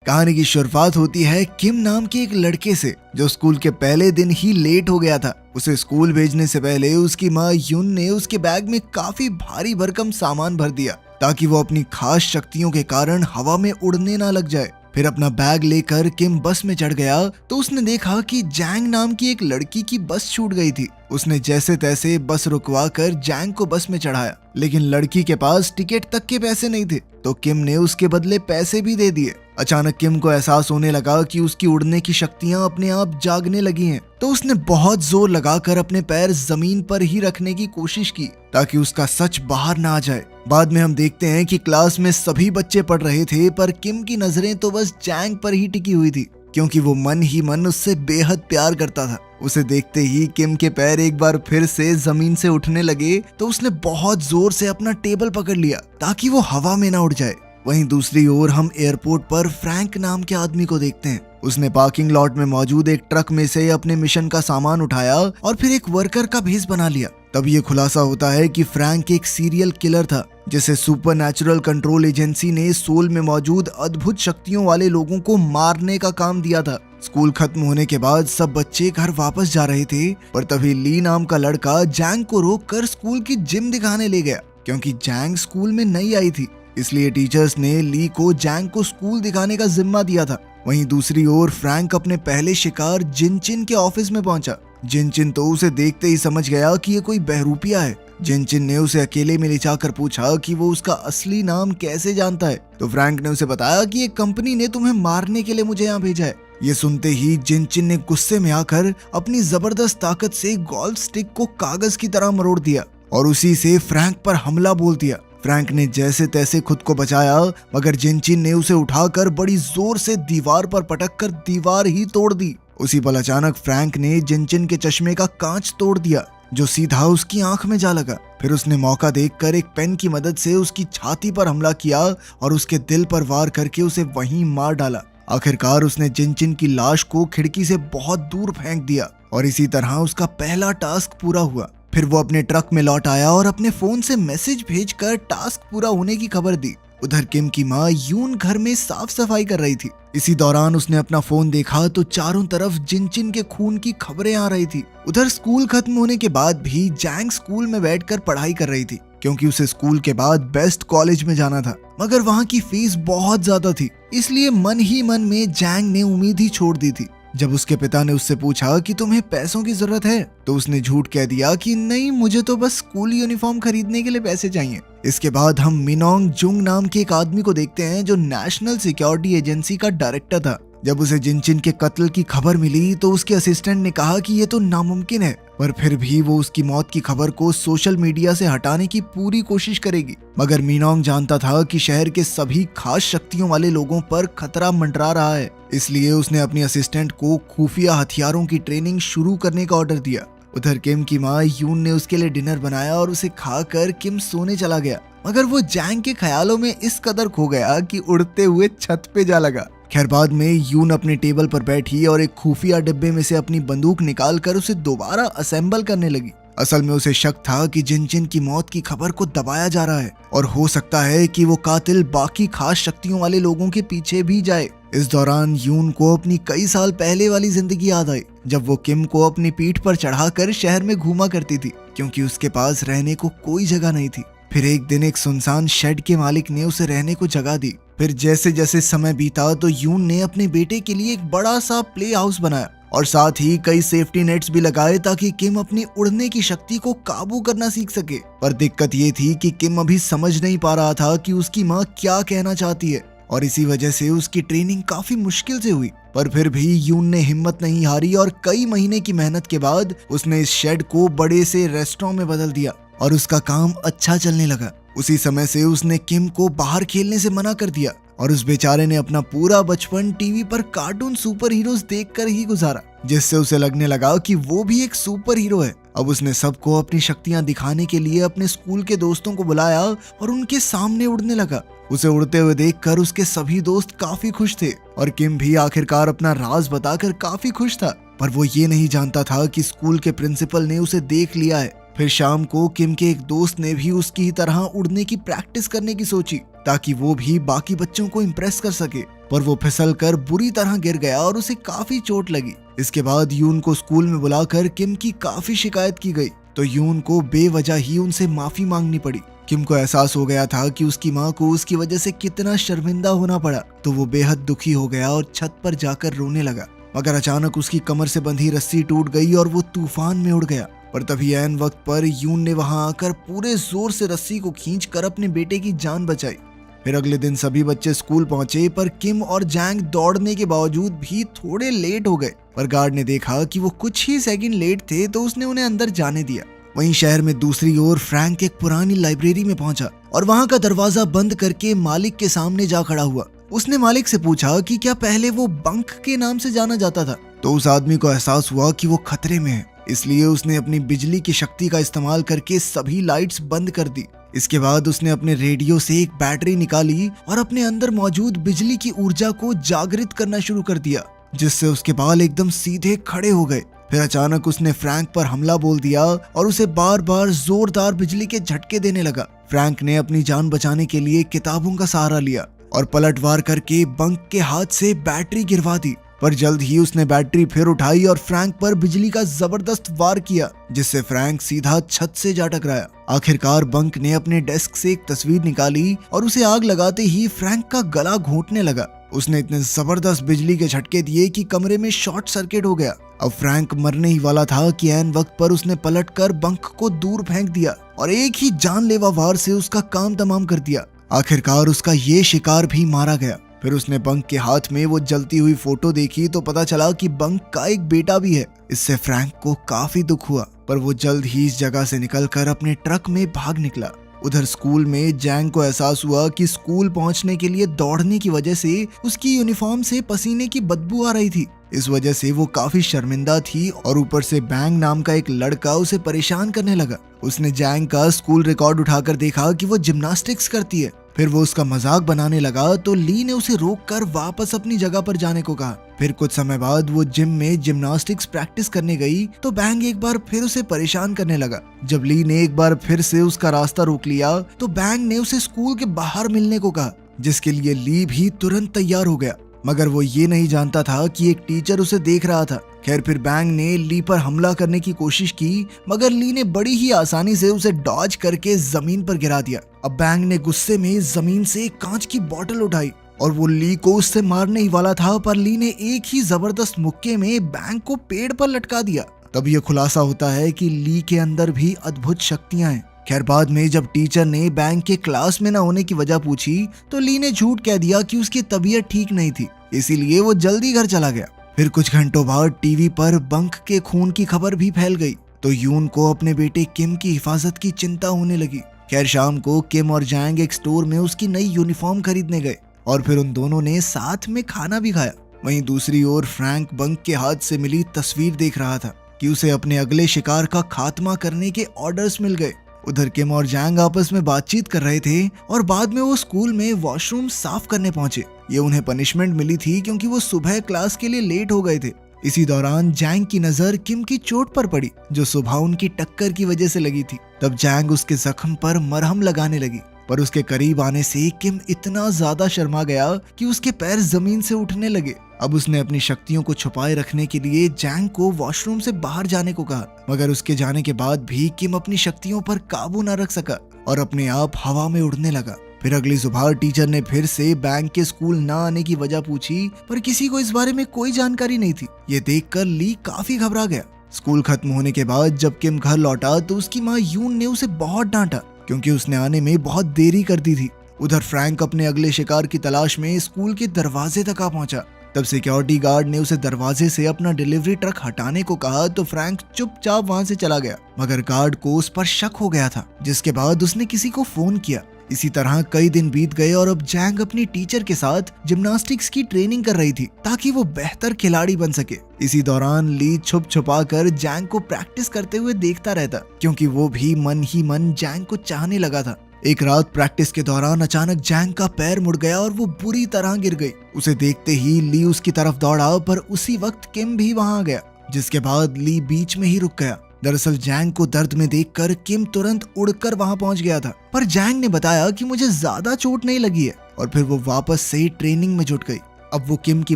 कहानी की शुरुआत होती है किम नाम के एक लड़के से जो स्कूल के पहले दिन ही लेट हो गया था। उसे स्कूल भेजने से पहले उसकी माँ यून ने उसके बैग में काफी भारी भरकम सामान भर दिया ताकि वो अपनी खास शक्तियों के कारण हवा में उड़ने ना लग जाए। फिर अपना बैग लेकर किम बस में चढ़ गया तो उसने देखा कि जैंग नाम की एक लड़की की बस छूट गई थी। उसने जैसे तैसे बस रुकवा कर जैंग को बस में चढ़ाया, लेकिन लड़की के पास टिकट तक के पैसे नहीं थे तो किम ने उसके बदले पैसे भी दे दिए। अचानक किम को एहसास होने लगा कि उसकी उड़ने की शक्तियां अपने आप जागने लगी हैं, तो उसने बहुत जोर लगाकर अपने पैर जमीन पर ही रखने की कोशिश की ताकि उसका सच बाहर ना आ जाए। बाद में हम देखते हैं कि क्लास में सभी बच्चे पढ़ रहे थे पर किम की नजरें तो बस जैंग पर ही टिकी हुई थी क्योंकि वो मन ही मन उससे बेहद प्यार करता था। उसे देखते ही किम के पैर एक बार फिर से जमीन से उठने लगे तो उसने बहुत जोर से अपना टेबल पकड़ लिया ताकि वो हवा में ना उड़ जाए। वहीं दूसरी ओर हम एयरपोर्ट पर फ्रैंक नाम के आदमी को देखते हैं। उसने पार्किंग लॉट में मौजूद एक ट्रक में से अपने मिशन का सामान उठाया और फिर एक वर्कर का भेस बना लिया। तब ये खुलासा होता है कि फ्रैंक एक सीरियल किलर था जिसे सुपरनैचुरल कंट्रोल एजेंसी ने सोल में मौजूद अद्भुत शक्तियों वाले लोगों को मारने का काम दिया था। स्कूल खत्म होने के बाद सब बच्चे घर वापस जा रहे थे पर तभी ली नाम का लड़का जैंग को रोककर स्कूल की जिम दिखाने ले गया क्योंकि जैंग स्कूल में नई आई थी, इसलिए टीचर्स ने ली को जैंग को स्कूल दिखाने का जिम्मा दिया था। वहीं दूसरी ओर फ्रैंक अपने पहले शिकार जिनचिन के ऑफिस में पहुंचा। जिनचिन तो उसे देखते ही समझ गया कि ये कोई बहरूपिया है। जिनचिन ने उसे अकेले में ले जाकर पूछा कि वो उसका असली नाम कैसे जानता है, तो फ्रैंक ने उसे बताया कि एक कंपनी ने तुम्हें मारने के लिए मुझे यहाँ भेजा है। ये सुनते ही जिनचिन ने गुस्से में आकर अपनी जबरदस्त ताकत से गोल्फ स्टिक को कागज की तरह मरोड़ दिया और उसी से फ्रैंक पर हमला बोल दिया। फ्रैंक ने जैसे तैसे खुद को बचाया मगर जिनचिन ने उसे उठाकर बड़ी जोर से दीवार पर पटककर दीवार ही तोड़ दी। उसी पल अचानक फ्रैंक ने जिनचिन के चश्मे का कांच तोड़ दिया जो सीधा उसकी आंख में जा लगा। फिर उसने मौका देखकर एक पेन की मदद से उसकी छाती पर हमला किया और उसके दिल पर वार करके उसे वहीं मार डाला। आखिरकार उसने जिनचिन की लाश को खिड़की से बहुत दूर फेंक दिया और इसी तरह उसका पहला टास्क पूरा हुआ। फिर वो अपने ट्रक में लौट आया और अपने फोन से मैसेज भेजकर टास्क पूरा होने की खबर दी। उधर किम की माँ यून घर में साफ सफाई कर रही थी। इसी दौरान उसने अपना फोन देखा तो चारों तरफ जिनचिन के खून की खबरें आ रही थी। उधर स्कूल खत्म होने के बाद भी जैंग स्कूल में बैठकर पढ़ाई कर रही थी क्योंकि उसे स्कूल के बाद बेस्ट कॉलेज में जाना था, मगर वहाँ की फीस बहुत ज्यादा थी, इसलिए मन ही मन में जैंग ने उम्मीद ही छोड़ दी थी। जब उसके पिता ने उससे पूछा कि तुम्हें पैसों की जरूरत है तो उसने झूठ कह दिया कि नहीं, मुझे तो बस स्कूल यूनिफॉर्म खरीदने के लिए पैसे चाहिए। इसके बाद हम मिनोंग जुंग नाम के एक आदमी को देखते हैं जो नेशनल सिक्योरिटी एजेंसी का डायरेक्टर था। जब उसे जिनचिन के कत्ल की खबर मिली तो उसके असिस्टेंट ने कहा कि ये तो नामुमकिन है, पर फिर भी वो उसकी मौत की खबर को सोशल मीडिया से हटाने की पूरी कोशिश करेगी। मगर मिनोंग जानता था कि शहर के सभी खास शक्तियों वाले लोगों पर खतरा मंडरा रहा है, इसलिए उसने अपनी असिस्टेंट को खुफिया हथियारों की ट्रेनिंग शुरू करने का ऑर्डर दिया। उधर किम की माँ यून ने उसके लिए डिनर बनाया और उसे खाकर किम सोने चला गया, मगर वो जैंग के ख्यालों में इस कदर खो गया कि उड़ते हुए छत पे जा लगा। खैर बाद में यून अपने टेबल पर बैठी और एक खुफिया डिब्बे में से अपनी बंदूक निकालकर उसे दोबारा असेंबल करने लगी। असल में उसे शक था कि जिनचिन की मौत की खबर को दबाया जा रहा है और हो सकता है कि वो कातिल बाकी खास शक्तियों वाले लोगों के पीछे भी जाए। इस दौरान यून को अपनी कई साल पहले वाली जिंदगी याद आई जब वो किम को अपनी पीठ पर चढ़ाकर शहर में घूमा करती थी क्योंकि उसके पास रहने को कोई जगह नहीं थी। फिर एक दिन एक सुनसान शेड के मालिक ने उसे रहने को जगह दी। फिर जैसे जैसे समय बीता तो यून ने अपने बेटे के लिए एक बड़ा सा प्ले हाउस बनाया और साथ ही कई सेफ्टी नेट्स भी लगाए ताकि किम अपनी उड़ने की शक्ति को काबू करना सीख सके। पर दिक्कत ये थी कि किम अभी समझ नहीं पा रहा था कि उसकी माँ क्या कहना चाहती है और इसी वजह से उसकी ट्रेनिंग काफी मुश्किल से हुई। पर फिर भी यून ने हिम्मत नहीं हारी और कई महीने की मेहनत के बाद उसने इस शेड को बड़े से रेस्टोरेंट में बदल दिया और उसका काम अच्छा चलने लगा। उसी समय से उसने किम को बाहर खेलने से मना कर दिया और उस बेचारे ने अपना पूरा बचपन टीवी पर कार्टून सुपर हीरोज देखकर ही गुजारा, जिससे उसे लगने लगा कि वो भी एक सुपर हीरो है। अब उसने सबको अपनी शक्तियां दिखाने के लिए अपने स्कूल के दोस्तों को बुलाया और उनके सामने उड़ने लगा। उसे उड़ते हुए देखकर उसके सभी दोस्त काफी खुश थे और किम भी आखिरकार अपना राज बताकर काफी खुश था, पर वो ये नहीं जानता था कि स्कूल के प्रिंसिपल ने उसे देख लिया है। फिर शाम को किम के एक दोस्त ने भी उसकी ही तरह उड़ने की प्रैक्टिस करने की सोची ताकि वो भी बाकी बच्चों को इम्प्रेस कर सके, पर वो फिसल कर बुरी तरह गिर गया और उसे काफी चोट लगी। इसके बाद यून को स्कूल में बुलाकर किम की काफी शिकायत की गई, तो यून को बेवजह ही उनसे माफी मांगनी पड़ी। किम को एहसास हो गया था कि उसकी माँ को उसकी वजह से कितना शर्मिंदा होना पड़ा, तो वो बेहद दुखी हो गया और छत पर जाकर रोने लगा। मगर अचानक उसकी कमर से बंधी रस्सी टूट गई और वो तूफान में उड़ गया। पर तभी ऐन वक्त पर यून ने वहां आकर पूरे जोर से रस्सी को खींचकर अपने बेटे की जान बचाई। फिर अगले दिन सभी बच्चे स्कूल पहुंचे, पर किम और जैंग दौड़ने के बावजूद भी थोड़े लेट हो गए। पर गार्ड ने देखा कि वो कुछ ही सेकंड लेट थे, तो उसने उन्हें अंदर जाने दिया। वहीं शहर में दूसरी ओर फ्रैंक एक पुरानी लाइब्रेरी में पहुंचा और वहां का दरवाजा बंद करके मालिक के सामने जा खड़ा हुआ। उसने मालिक से पूछा कि क्या पहले वो बंक के नाम से जाना जाता था। तो उस आदमी को एहसास हुआ कि वो खतरे में है, इसलिए उसने अपनी बिजली की शक्ति का इस्तेमाल करके सभी लाइट्स बंद कर दी। इसके बाद उसने अपने रेडियो से एक बैटरी निकाली और अपने अंदर मौजूद बिजली की ऊर्जा को जागृत करना शुरू कर दिया, जिससे उसके बाल एकदम सीधे खड़े हो गए। फिर अचानक उसने फ्रैंक पर हमला बोल दिया और उसे बार बार जोरदार बिजली के झटके देने लगा। फ्रैंक ने अपनी जान बचाने के लिए किताबों का सहारा लिया और पलटवार करके बंक के हाथ से बैटरी गिरवा दी। पर जल्द ही उसने बैटरी फिर उठाई और फ्रैंक पर बिजली का जबरदस्त वार किया, जिससे फ्रैंक सीधा छत से जा टकराया। आखिरकार बंक ने अपने डेस्क से एक तस्वीर निकाली और उसे आग लगाते ही फ्रैंक का गला घोंटने लगा। उसने इतने जबरदस्त बिजली के झटके दिए कि कमरे में शॉर्ट सर्किट हो गया। अब फ्रैंक मरने ही वाला था कि ऐन वक्त पर उसने पलटकर बंक को दूर फेंक दिया और एक ही जानलेवा वार से उसका काम तमाम कर दिया। आखिरकार उसका ये शिकार भी मारा गया। फिर उसने बंक के हाथ में वो जलती हुई फोटो देखी तो पता चला कि बंक का एक बेटा भी है। इससे फ्रैंक को काफी दुख हुआ, पर वो जल्द ही इस जगह से निकलकर अपने ट्रक में भाग निकला। उधर स्कूल में जैंग को एहसास हुआ कि स्कूल पहुंचने के लिए दौड़ने की वजह से उसकी यूनिफॉर्म से पसीने की बदबू आ रही थी। इस वजह से वो काफी शर्मिंदा थी और ऊपर से बैंग नाम का एक लड़का उसे परेशान करने लगा। उसने जैंग का स्कूल रिकॉर्ड उठाकर देखा कि वो जिम्नास्टिक्स करती है। फिर वो उसका मजाक बनाने लगा, तो ली ने उसे रोककर वापस अपनी जगह पर जाने को कहा। फिर कुछ समय बाद वो जिम में जिम्नास्टिक्स प्रैक्टिस करने गई, तो बैंग एक बार फिर उसे परेशान करने लगा। जब ली ने एक बार फिर से उसका रास्ता रोक लिया, तो बैंग ने उसे स्कूल के बाहर मिलने को कहा, जिसके लिए ली भी तुरंत तैयार हो गया। मगर वो ये नहीं जानता था कि एक टीचर उसे देख रहा था। खैर, फिर बैंग ने ली पर हमला करने की कोशिश की, मगर ली ने बड़ी ही आसानी से उसे डॉज करके जमीन पर गिरा दिया। अब बैंग ने गुस्से में जमीन से एक कांच की बोतल उठाई और वो ली को उससे मारने ही वाला था, पर ली ने एक ही जबरदस्त मुक्के में बैंग को पेड़ पर लटका दिया। तब ये खुलासा होता है कि ली के अंदर भी अद्भुत शक्तियां हैं। खैर, बाद में जब टीचर ने बैंग के क्लास में न होने की वजह पूछी, तो ली ने झूठ कह दिया कि उसकी तबीयत ठीक नहीं थी, इसीलिए वो जल्दी घर चला गया। फिर कुछ घंटों बाद टीवी पर बंक के खून की खबर भी फैल गई, तो यून को अपने बेटे किम की हिफाजत की चिंता होने लगी। खैर, शाम को किम और जैंग एक स्टोर में उसकी नई यूनिफॉर्म खरीदने गए और फिर उन दोनों ने साथ में खाना भी खाया। वहीं दूसरी ओर फ्रैंक बंक के हाथ से मिली तस्वीर देख रहा था कि उसे अपने अगले शिकार का खात्मा करने के ऑर्डर्स मिल गए। उधर किम और जैंग आपस में बातचीत कर रहे थे और बाद में वो स्कूल में वॉशरूम साफ करने पहुंचे। ये उन्हें पनिशमेंट मिली थी क्योंकि वो सुबह क्लास के लिए लेट हो गए थे। इसी दौरान जैंग की नजर किम की चोट पर पड़ी, जो सुबह उनकी टक्कर की वजह से लगी थी। तब जैंग उसके जख्म पर मरहम लगाने लगी, पर उसके करीब आने से किम इतना ज्यादा शर्मा गया कि उसके पैर जमीन से उठने लगे। अब उसने अपनी शक्तियों को छुपाए रखने के लिए जैंग को वॉशरूम से बाहर जाने को कहा, मगर उसके जाने के बाद भी किम अपनी शक्तियों पर काबू न रख सका और अपने आप हवा में उड़ने लगा। फिर अगली सुबह टीचर ने फिर से बैंग के स्कूल न आने की वजह पूछी, पर किसी को इस बारे में कोई जानकारी नहीं थी। ये देखकर ली काफी घबरा गया। स्कूल खत्म होने के बाद जब किम घर लौटा, तो उसकी माँ यून ने उसे बहुत डांटा क्योंकि उसने आने में बहुत देरी कर दी थी। उधर फ्रैंक अपने अगले शिकार की तलाश में स्कूल के दरवाजे तक आ पहुंचा। तब सिक्योरिटी गार्ड ने उसे दरवाजे से अपना डिलीवरी ट्रक हटाने को कहा, तो फ्रैंक चुपचाप वहां से चला गया। मगर गार्ड को उस पर शक हो गया था, जिसके बाद उसने किसी को फोन किया। इसी तरह कई दिन बीत गए और अब जैंग अपनी टीचर के साथ जिम्नास्टिक्स की ट्रेनिंग कर रही थी ताकि वो बेहतर खिलाड़ी बन सके। इसी दौरान ली छुप छुपा कर जैंग को प्रैक्टिस करते हुए देखता रहता, क्योंकि वो भी मन ही मन जैंग को चाहने लगा था। एक रात प्रैक्टिस के दौरान अचानक जैंग का पैर मुड़ गया और वो बुरी तरह गिर गई। उसे देखते ही ली उसकी तरफ दौड़ा, पर उसी वक्त किम भी वहां आ गया, जिसके बाद ली बीच में ही रुक गया। दरअसल जैंग को दर्द में देखकर किम तुरंत उड़कर वहां पहुंच गया था, पर जैंग ने बताया कि मुझे ज्यादा चोट नहीं लगी है, और फिर वो वापस से ट्रेनिंग में जुट गई। अब वो किम की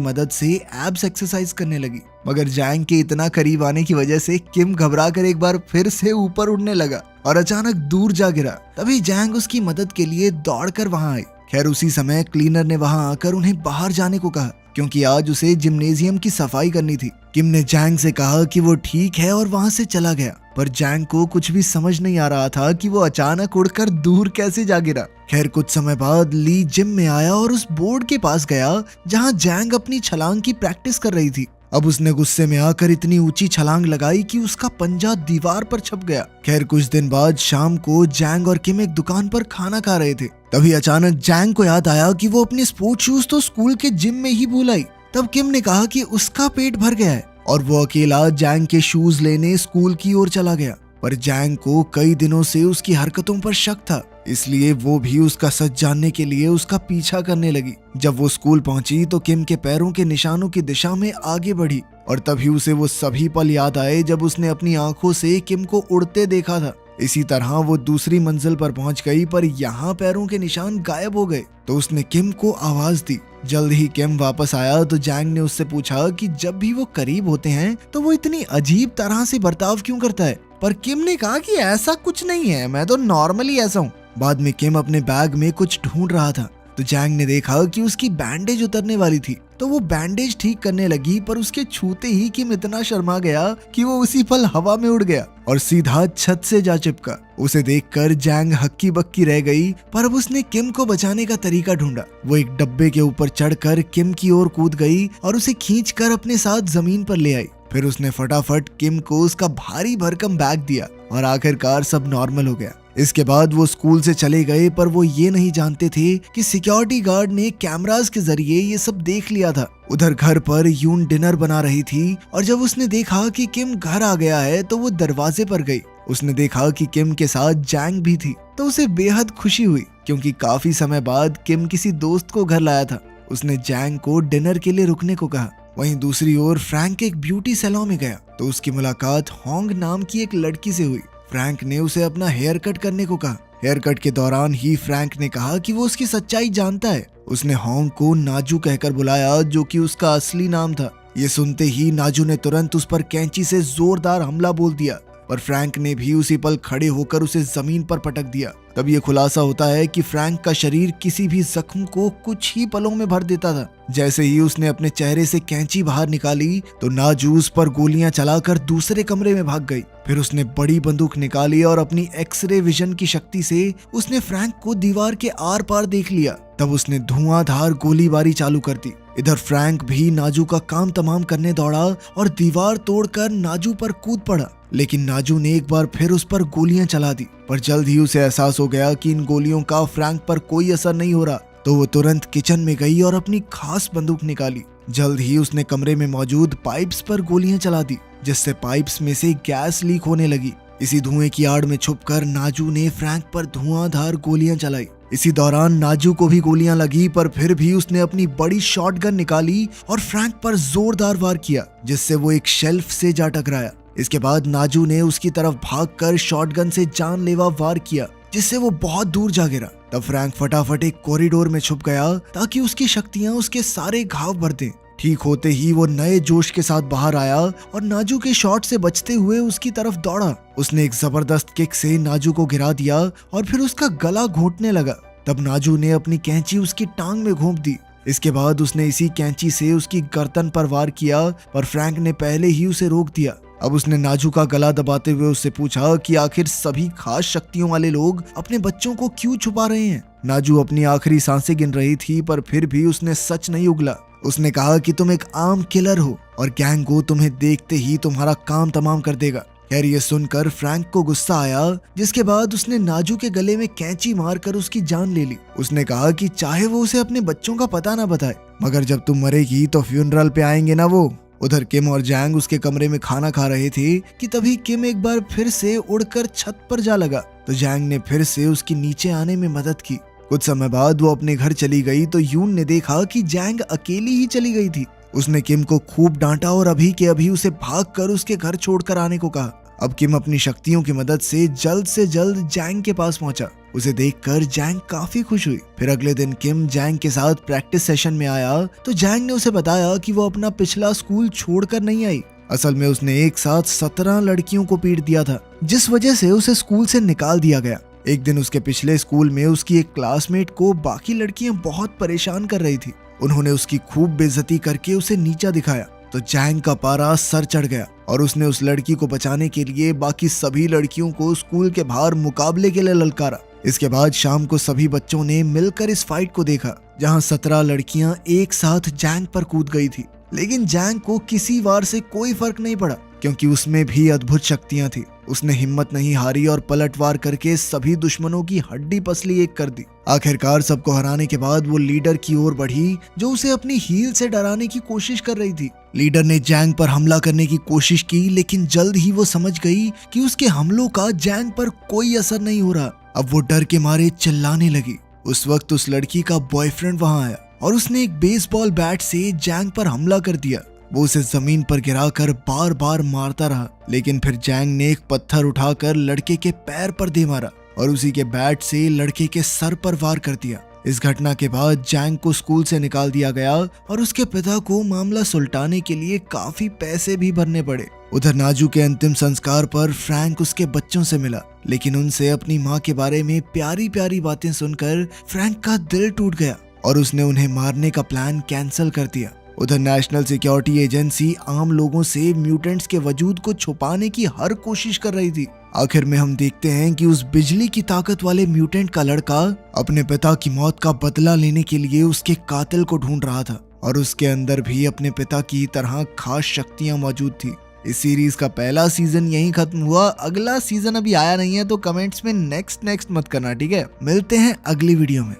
मदद से एब्स एक्सरसाइज करने लगी, मगर जैंग के इतना करीब आने की वजह से किम घबरा कर एक बार फिर से ऊपर उड़ने लगा और अचानक दूर जा गिरा। तभी जैंग उसकी मदद के लिए दौड़कर वहां आई। खैर उसी समय क्लीनर ने वहां आकर उन्हें बाहर जाने को कहा, क्योंकि आज उसे जिम्नेजियम की सफाई करनी थी। किम ने जैंग से कहा कि वो ठीक है और वहां से चला गया, पर जैंग को कुछ भी समझ नहीं आ रहा था कि वो अचानक उड़कर दूर कैसे जा गिरा। खैर कुछ समय बाद ली जिम में आया और उस बोर्ड के पास गया जहां जैंग अपनी छलांग की प्रैक्टिस कर रही थी। अब उसने गुस्से में आकर इतनी ऊंची छलांग लगाई कि उसका पंजा दीवार पर छप गया। खैर कुछ दिन बाद शाम को जैंग और किम एक दुकान पर खाना खा रहे थे। तभी अचानक जैंग को याद आया कि वो अपने स्पोर्ट्स शूज तो स्कूल के जिम में ही भूल आई। तब किम ने कहा कि उसका पेट भर गया है और वो अकेला जैंग के शूज लेने स्कूल की ओर चला गया। पर जैंग को कई दिनों से उसकी हरकतों पर शक था, इसलिए वो भी उसका सच जानने के लिए उसका पीछा करने लगी। जब वो स्कूल पहुंची तो किम के पैरों के निशानों की दिशा में आगे बढ़ी, और तभी उसे वो सभी पल याद आए जब उसने अपनी आंखों से किम को उड़ते देखा था। इसी तरह वो दूसरी मंजिल पर पहुंच गई, पर यहाँ पैरों के निशान गायब हो गए। तो उसने किम को आवाज दी। जल्द ही किम वापस आया तो जैंग ने उससे पूछा कि जब भी वो करीब होते हैं तो वो इतनी अजीब तरह से बर्ताव क्यों करता है। पर किम ने कहा कि ऐसा कुछ नहीं है, मैं तो नॉर्मली ऐसा हूँ। बाद में किम अपने बैग में कुछ ढूंढ रहा था तो जैंग ने देखा कि उसकी बैंडेज उतरने वाली थी, तो वो बैंडेज ठीक करने लगी, पर उसके छूते ही किम इतना शर्मा गया कि वो उसी पल हवा में उड़ गया और सीधा छत से जा चिपका। उसे देखकर जैंग हक्की बक्की रह गई, पर अब उसने किम को बचाने का तरीका ढूंढा। वो एक डब्बे के ऊपर चढ़कर किम की ओर कूद गई और उसे खींचकर अपने साथ जमीन पर ले आई। फिर उसने फटाफट किम को उसका भारी भरकम बैग दिया और आखिरकार सब नॉर्मल हो गया। इसके बाद वो स्कूल से चले गए, पर वो ये नहीं जानते थे कि सिक्योरिटी गार्ड ने कैमरास के जरिए ये सब देख लिया था। उधर घर पर यून डिनर बना रही थी और जब उसने देखा कि किम घर आ गया है तो वो दरवाजे पर गई। उसने देखा कि किम के साथ जैंग भी थी, तो उसे बेहद खुशी हुई, क्योंकि काफी समय बाद किम किसी दोस्त को घर लाया था। उसने जैंग को डिनर के लिए रुकने को कहा। वहीं दूसरी ओर फ्रैंक एक ब्यूटी सैलून में गया तो उसकी मुलाकात होंग नाम की एक लड़की से हुई। फ्रैंक ने उसे अपना हेयर कट करने को कहा। हेयर कट के दौरान ही फ्रैंक ने कहा कि वो उसकी सच्चाई जानता है। उसने होंग को नाजू कहकर बुलाया, जो कि उसका असली नाम था। ये सुनते ही नाजू ने तुरंत उस पर कैंची से जोरदार हमला बोल दिया, पर फ्रैंक ने भी उसी पल खड़े होकर उसे जमीन पर पटक दिया। तब ये खुलासा होता है कि फ्रैंक का शरीर किसी भी जख्म को कुछ ही पलों में भर देता था। जैसे ही उसने अपने चेहरे से कैंची बाहर निकाली तो नाजू उस पर गोलियां चलाकर दूसरे कमरे में भाग गई। फिर उसने बड़ी बंदूक निकाली और अपनी एक्सरे विजन की शक्ति से उसने फ्रैंक को दीवार के आर पार देख लिया। तब उसने धुआंधार गोलीबारी चालू कर दी। इधर फ्रैंक भी नाजू का काम तमाम करने दौड़ा और दीवार तोड़कर नाजू पर कूद पड़ा, लेकिन नाजू ने एक बार फिर उस पर गोलियां चला दी। पर जल्द ही उसे एहसास हो गया कि इन गोलियों का फ्रैंक पर कोई असर नहीं हो रहा, तो वो तुरंत किचन में गई और अपनी खास बंदूक निकाली। जल्द ही उसने कमरे में मौजूद पाइप्स पर गोलियां चला दी, जिससे पाइप्स में से गैस लीक होने लगी। इसी धुएं की आड़ में छुपकर नाजू ने फ्रैंक पर धुआंधार गोलियां चलाई। इसी दौरान नाजू को भी गोलियां लगी, पर फिर भी उसने अपनी बड़ी शॉटगन निकाली और फ्रैंक पर जोरदार वार किया, जिससे वो एक शेल्फ से जा टकराया। इसके बाद नाजू ने उसकी तरफ भागकर शॉटगन से जानलेवा वार किया, जिससे वो बहुत दूर जा गिरा। तब फ्रैंक फटाफट एक कॉरिडोर में छुप गया ताकि उसकी शक्तियां उसके सारे घाव भर दें। ठीक होते ही वो नए जोश के साथ बाहर आया और नाजू के शॉट से बचते हुए उसकी तरफ दौड़ा। उसने एक जबरदस्त किक से नाजू को गिरा दिया और फिर उसका गला घोंटने लगा। तब नाजू ने अपनी कैंची उसकी टांग में घोंप दी। इसके बाद उसने इसी कैंची से उसकी गर्दन पर वार किया, पर फ्रैंक ने पहले ही उसे रोक दिया। अब उसने नाजू का गला दबाते हुए उससे पूछा कि आखिर सभी खास शक्तियों वाले लोग अपने बच्चों को क्यों छुपा रहे हैं। नाजू अपनी आखिरी सांसें गिन रही थी, पर फिर भी उसने सच नहीं उगला। उसने कहा कि तुम एक आम किलर हो और गैंगो तुम्हें देखते ही तुम्हारा काम तमाम कर देगा। खैर ये सुनकर फ्रैंक को गुस्सा आया, जिसके बाद उसने नाजू के गले में कैंची मारकर उसकी जान ले ली। उसने कहा कि चाहे वो उसे अपने बच्चों का पता ना बताए, मगर जब तुम मरेगी तो फ्यूनरल पे आएंगे ना वो। उधर किम और जैंग उसके कमरे में खाना खा रहे थे कि तभी किम एक बार फिर से उड़कर छत पर जा लगा, तो जैंग ने फिर से उसकी नीचे आने में मदद की। कुछ समय बाद वो अपने घर चली गई तो यून ने देखा कि जैंग अकेली ही चली गई थी। उसने किम को खूब डांटा और अभी के अभी उसे भागकर उसके घर छोड़कर आने को कहा। अब किम अपनी शक्तियों की मदद से जल्द जैंग के पास पहुंचा। उसे देखकर जैंग काफी खुश हुई। फिर अगले दिन किम जैंग के साथ प्रैक्टिस सेशन में आया तो जैंग ने उसे बताया कि वो अपना पिछला स्कूल छोड़कर नहीं आई। असल में उसने एक साथ 17 लड़कियों को पीट दिया था, जिस वजह से उसे स्कूल से निकाल दिया गया। एक दिन उसके पिछले स्कूल में उसकी एक क्लासमेट को बाकी लड़कियां बहुत परेशान कर रही थी। उन्होंने उसकी खूब बेइज्जती करके उसे नीचा दिखाया तो जैंग का पारा सर चढ़ गया और उसने उस लड़की को बचाने के लिए बाकी सभी लड़कियों को स्कूल के बाहर मुकाबले के लिए ललकारा। इसके बाद शाम को सभी बच्चों ने मिलकर इस फाइट को देखा, जहां 17 लड़कियां एक साथ जैंग पर कूद गई थी। लेकिन जैंग को किसी वार से कोई फर्क नहीं पड़ा, क्योंकि उसमें भी अद्भुत शक्तियां थी। उसने हिम्मत नहीं हारी और पलटवार करके सभी दुश्मनों की हड्डी पसली एक कर दी। आखिरकार सबको हराने के बाद वो लीडर की ओर बढ़ी, जो उसे अपनी हील से डराने की कोशिश कर रही थी। लीडर ने जैंग पर हमला करने की कोशिश की, लेकिन जल्द ही वो समझ गई कि उसके हमलों का जैंग पर कोई असर नहीं हो रहा। अब वो डर के मारे चिल्लाने लगी। उस वक्त उस लड़की का बॉयफ्रेंड वहां आया और उसने एक बेसबॉल बैट से जैंग पर हमला कर दिया। वो उसे जमीन पर गिराकर बार बार मारता रहा, लेकिन फिर जैंग ने एक पत्थर उठाकर लड़के के पैर पर दे मारा और उसी के बैट से लड़के के सर पर वार कर दिया। इस घटना के बाद जैंग को स्कूल से निकाल दिया गया और उसके पिता को मामला सुलटाने के लिए काफी पैसे भी भरने पड़े। उधर नाजू के अंतिम संस्कार पर फ्रैंक उसके बच्चों से मिला, लेकिन उनसे अपनी माँ के बारे में प्यारी प्यारी बातें सुनकर फ्रैंक का दिल टूट गया और उसने उन्हें मारने का प्लान कैंसिल कर दिया। उधर नेशनल सिक्योरिटी एजेंसी आम लोगों से म्यूटेंट्स के वजूद को छुपाने की हर कोशिश कर रही थी। आखिर में हम देखते हैं कि उस बिजली की ताकत वाले म्यूटेंट का लड़का अपने पिता की मौत का बदला लेने के लिए उसके कातिल को ढूंढ रहा था और उसके अंदर भी अपने पिता की तरह खास शक्तियां मौजूद थी। इस सीरीज का पहला सीजन यहीं खत्म हुआ। अगला सीजन अभी आया नहीं है, तो कमेंट्स में नेक्स्ट मत करना, ठीक है? मिलते हैं अगली वीडियो में।